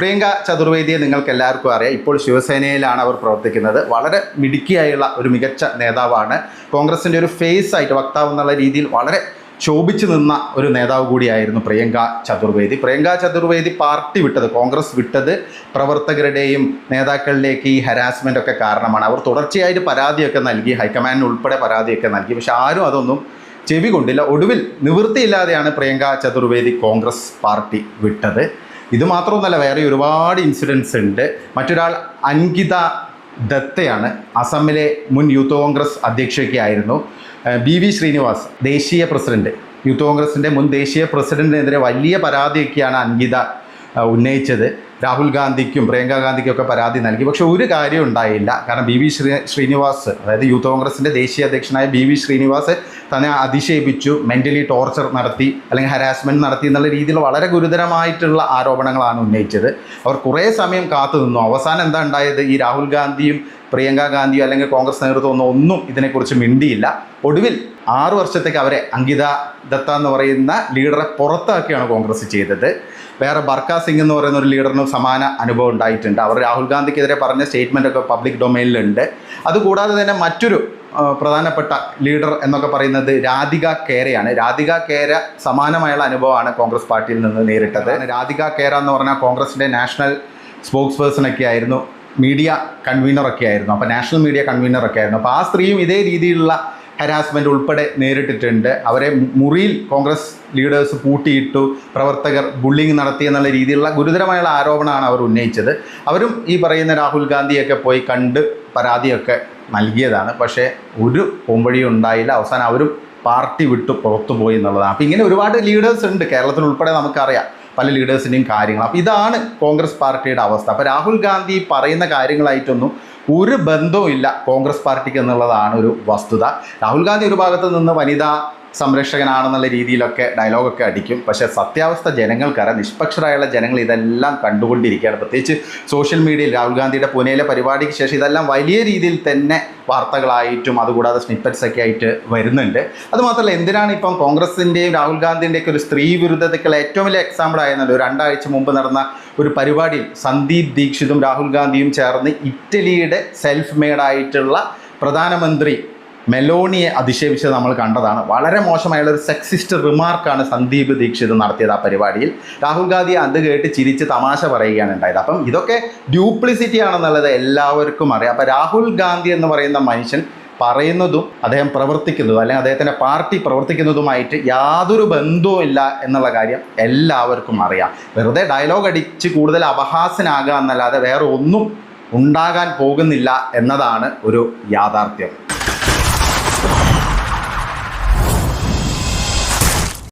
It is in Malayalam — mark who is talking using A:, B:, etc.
A: പ്രിയങ്ക ചതുർവേദിയെ നിങ്ങൾക്ക് എല്ലാവർക്കും അറിയാം. ഇപ്പോൾ ശിവസേനയിലാണ് അവർ പ്രവർത്തിക്കുന്നത്. വളരെ മിടുക്കിയായുള്ള ഒരു മികച്ച നേതാവാണ്. കോൺഗ്രസിൻ്റെ ഒരു ഫേസ് ആയിട്ട് വക്താവ് എന്നുള്ള രീതിയിൽ വളരെ ശോഭിച്ചു നിന്ന ഒരു നേതാവ് കൂടിയായിരുന്നു പ്രിയങ്ക ചതുർവേദി. പ്രിയങ്ക ചതുർവേദി പാർട്ടി വിട്ടത്, കോൺഗ്രസ് വിട്ടത് പ്രവർത്തകരുടെയും നേതാക്കളിലേക്ക് ഈ ഹരാസ്മെൻ്റ് ഒക്കെ കാരണമാണ്. അവർ തുടർച്ചയായിട്ട് പരാതിയൊക്കെ നൽകി, ഹൈക്കമാൻഡിന് ഉൾപ്പെടെ പരാതിയൊക്കെ നൽകി. പക്ഷെ ആരും അതൊന്നും ചെവി കൊണ്ടില്ല. ഒടുവിൽ നിവൃത്തിയില്ലാതെയാണ് പ്രിയങ്ക ചതുർവേദി കോൺഗ്രസ് പാർട്ടി വിട്ടത്. ഇത് മാത്രമൊന്നുമല്ല, വേറെ ഒരുപാട് ഇൻസിഡൻസ് ഉണ്ട്. മറ്റൊരാൾ അൻകിത ദത്തയാണ്. അസമിലെ മുൻ യൂത്ത് കോൺഗ്രസ് അധ്യക്ഷയൊക്കെയായിരുന്നു. BV ശ്രീനിവാസ്, ദേശീയ പ്രസിഡന്റ്, യൂത്ത് കോൺഗ്രസിൻ്റെ മുൻ ദേശീയ പ്രസിഡന്റിനെതിരെ വലിയ പരാതിയൊക്കെയാണ് അൻകിത ഉന്നയിച്ചത്. രാഹുൽ ഗാന്ധിക്കും പ്രിയങ്ക ഗാന്ധിക്കും ഒക്കെ പരാതി നൽകി. പക്ഷെ ഒരു കാര്യം ഉണ്ടായില്ല. കാരണം BV ശ്രീനിവാസ്, അതായത് യൂത്ത് കോൺഗ്രസിൻ്റെ ദേശീയ അധ്യക്ഷനായ BV ശ്രീനിവാസ് തന്നെ അധിക്ഷേപിച്ചു, മെൻ്റലി ടോർച്ചർ നടത്തി, അല്ലെങ്കിൽ ഹരാസ്മെൻറ്റ് നടത്തി എന്നുള്ള രീതിയിൽ വളരെ ഗുരുതരമായിട്ടുള്ള ആരോപണങ്ങളാണ് ഉന്നയിച്ചത്. അവർ കുറേ സമയം കാത്തു നിന്നു. അവസാനം എന്താ ഉണ്ടായത്? ഈ രാഹുൽ ഗാന്ധിയും പ്രിയങ്ക ഗാന്ധിയോ അല്ലെങ്കിൽ കോൺഗ്രസ് നേതൃത്വം ഒന്നും ഇതിനെക്കുറിച്ച് മിണ്ടിയില്ല. ഒടുവിൽ 6 വർഷത്തേക്ക് അവരെ അൻകിത ദത്ത എന്ന് പറയുന്ന ലീഡറെ പുറത്താക്കിയാണ് കോൺഗ്രസ് ചെയ്തത്. വേറെ ബർക്ക സിംഗ് എന്ന് പറയുന്ന ഒരു ലീഡറിനും സമാന അനുഭവം ഉണ്ടായിട്ടുണ്ട്. അവർ രാഹുൽ ഗാന്ധിക്കെതിരെ പറഞ്ഞ സ്റ്റേറ്റ്മെൻറ്റൊക്കെ പബ്ലിക് ഡൊമൈനിലുണ്ട്. അതുകൂടാതെ തന്നെ മറ്റൊരു പ്രധാനപ്പെട്ട ലീഡർ എന്നൊക്കെ പറയുന്നത് രാധിക കേരയാണ്. രാധിക കേര സമാനമായുള്ള അനുഭവമാണ് കോൺഗ്രസ് പാർട്ടിയിൽ നിന്ന് നേരിട്ടത്. രാധിക കേര എന്ന് പറഞ്ഞാൽ കോൺഗ്രസിൻ്റെ നാഷണൽ സ്പോക്സ് പേഴ്സണൊക്കെ ആയിരുന്നു, മീഡിയ കൺവീനറൊക്കെ ആയിരുന്നു. അപ്പോൾ നാഷണൽ മീഡിയ കൺവീനറൊക്കെ ആയിരുന്നു. അപ്പോൾ ആ സ്ത്രീയും ഇതേ രീതിയിലുള്ള ഹരാസ്മെൻ്റ് ഉൾപ്പെടെ നേരിട്ടിട്ടുണ്ട്. അവരെ മുറിയിൽ കോൺഗ്രസ് ലീഡേഴ്സ് പൂട്ടിയിട്ടു, പ്രവർത്തകർ ബുള്ളിങ് നടത്തി എന്നുള്ള രീതിയിലുള്ള ഗുരുതരമായുള്ള ആരോപണമാണ് അവർ ഉന്നയിച്ചത്. അവരും ഈ പറയുന്ന രാഹുൽ ഗാന്ധിയൊക്കെ പോയി കണ്ട് പരാതിയൊക്കെ നൽകിയതാണ്. പക്ഷേ ഒരു പോംവഴിയും ഉണ്ടായില്ല. അവസാനം അവരും പാർട്ടി വിട്ടു പുറത്തു പോയി എന്നുള്ളതാണ്. അപ്പോൾ ഇങ്ങനെ ഒരുപാട് ലീഡേഴ്സ് ഉണ്ട് കേരളത്തിൽ ഉൾപ്പെടെ, നമുക്കറിയാം പല ലീഡേഴ്സിൻ്റെയും കാര്യങ്ങൾ. അപ്പോൾ ഇതാണ് കോൺഗ്രസ് പാർട്ടിയുടെ അവസ്ഥ. അപ്പോൾ രാഹുൽ ഗാന്ധി പറയുന്ന കാര്യങ്ങളായിട്ടൊന്നും ഒരു ബന്ധവും ഇല്ല കോൺഗ്രസ് പാർട്ടിക്ക് എന്നുള്ളതാണ് ഒരു വസ്തുത. രാഹുൽ ഗാന്ധി ഒരു ഭാഗത്ത് നിന്ന് വനിതാ സംരക്ഷകനാണെന്നുള്ള രീതിയിലൊക്കെ ഡയലോഗൊക്കെ അടിക്കും. പക്ഷേ സത്യാവസ്ഥ ജനങ്ങൾക്കറിയാം. നിഷ്പക്ഷരായുള്ള ജനങ്ങൾ ഇതെല്ലാം കണ്ടുകൊണ്ടിരിക്കുകയാണ്. പ്രത്യേകിച്ച് സോഷ്യൽ മീഡിയയിൽ രാഹുൽ ഗാന്ധിയുടെ പൂനെയിലെ പരിപാടിക്ക് ശേഷം ഇതെല്ലാം വലിയ രീതിയിൽ തന്നെ വാർത്തകളായിട്ടും അതുകൂടാതെ സ്നിപ്പറ്റ്സ് ഒക്കെ ആയിട്ട് വരുന്നുണ്ട്. അതുമാത്രമല്ല, എന്തിനാണ് ഇപ്പം കോൺഗ്രസിൻ്റെയും രാഹുൽ ഗാന്ധിൻ്റെയൊക്കെ ഒരു സ്ത്രീ വിരുദ്ധതയ്ക്കുള്ള ഏറ്റവും വലിയ എക്സാമ്പിൾ ആയിരുന്നല്ലോ 2 ആഴ്ച മുമ്പ് നടന്ന ഒരു പരിപാടിയിൽ സന്ദീപ് ദീക്ഷിതും രാഹുൽ ഗാന്ധിയും ചേർന്ന് ഇറ്റലിയുടെ സെൽഫ് മെയ്ഡായിട്ടുള്ള പ്രധാനമന്ത്രി മെലോണിയെ അധിക്ഷേപിച്ചത് നമ്മൾ കണ്ടതാണ്. വളരെ മോശമായുള്ള ഒരു സെക്സിസ്റ്റ് റിമാർക്കാണ് സന്ദീപ് ദീക്ഷിത് നടത്തിയത് ആ പരിപാടിയിൽ. രാഹുൽ ഗാന്ധി അത് കേട്ട് ചിരിച്ച് തമാശ പറയുകയാണ് ഉണ്ടായത്. അപ്പം ഇതൊക്കെ ഡ്യൂപ്ലിസിറ്റി ആണെന്നുള്ളത് എല്ലാവർക്കും അറിയാം. അപ്പം രാഹുൽ ഗാന്ധി എന്ന് പറയുന്ന മനുഷ്യൻ പറയുന്നതും അദ്ദേഹം പ്രവർത്തിക്കുന്നതും അല്ലെങ്കിൽ അദ്ദേഹത്തിൻ്റെ പാർട്ടി പ്രവർത്തിക്കുന്നതുമായിട്ട് യാതൊരു ബന്ധവും ഇല്ല എന്നുള്ള കാര്യം എല്ലാവർക്കും അറിയാം. വെറുതെ ഡയലോഗ് അടിച്ച് കൂടുതൽ അപഹാസ്യനാകുക എന്നല്ലാതെ വേറെ ഒന്നും ഉണ്ടാകാൻ പോകുന്നില്ല എന്നതാണ് ഒരു യാഥാർത്ഥ്യം.